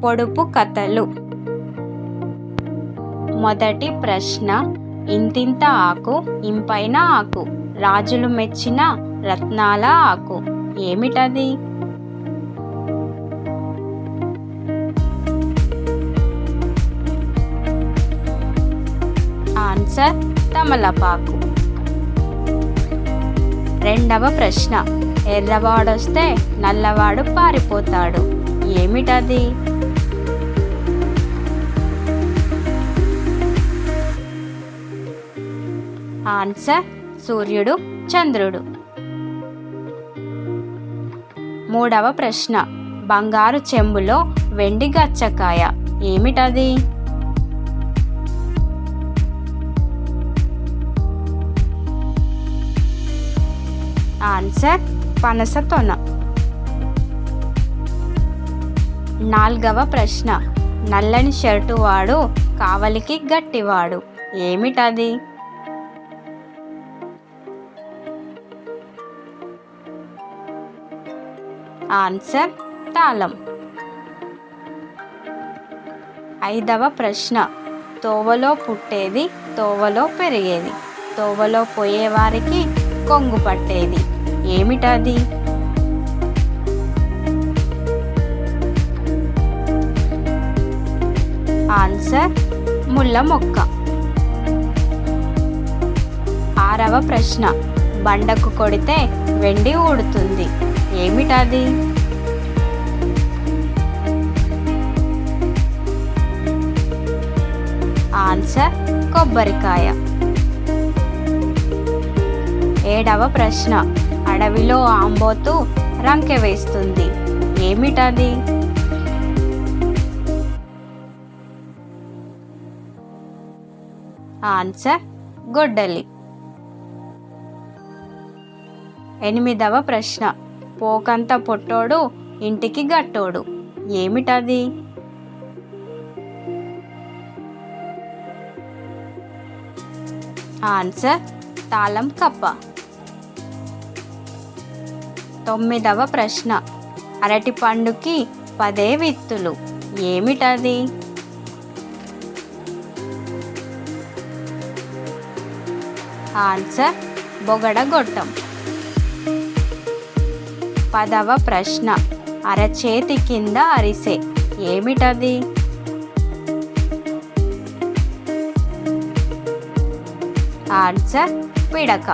పొడుపు కథలు. మొదటి ప్రశ్న, ఇంతింత ఆకు ఇంపైన ఆకు, రాజులు మెచ్చిన రత్నాల ఆకు, ఏమిటది? ఆన్సర్ తమలపాకు. రెండవ ప్రశ్న, ఎర్రవాడొస్తే నల్లవాడు పారిపోతాడు, ఏమిటది? ఆన్సర్ సూర్యుడు, చంద్రుడు. మూడవ ప్రశ్న, బంగారు చెంబులో వెండి గచ్చకాయ, ఏమిటది? ఆన్సర్ పనస తొన. నాల్గవ ప్రశ్న, నల్లని షర్టు వాడు కావలికి గట్టివాడు, ఏమిటది? ఆన్సర్ తాళం. ఐదవ ప్రశ్న, తోవలో పుట్టేది తోవలో పెరిగేది, తోవలో పోయేవారికి కొంగు పట్టేది, ఏమిటది? ఆన్సర్ ముళ్ళ మొక్క. ఆరవ ప్రశ్న, బండకు కొడితే వెండి ఊడుతుంది, ఏమిటది? ఆన్సర్ కొబ్బరికాయ. ఏడవ ప్రశ్న, అడవిలో ఆంబోతు రంకె వేస్తుంది, ఏమిటది? ఆన్సర్ గొడ్డలి. ఎనిమిదవ ప్రశ్న, పోకంత పొట్టోడు ఇంటికి గట్టోడు, ఏమిటది? ఆన్సర్ తాళం కప్ప. తొమ్మిదవ ప్రశ్న, అరటి పండుకి 10 విత్తులు, ఏమిటది? ఆన్సర్ బొగడగొట్టం. 10వ ప్రశ్న, అరచేతి కింద అరిసె, ఏమిటది? ఆన్సర్ పిడక.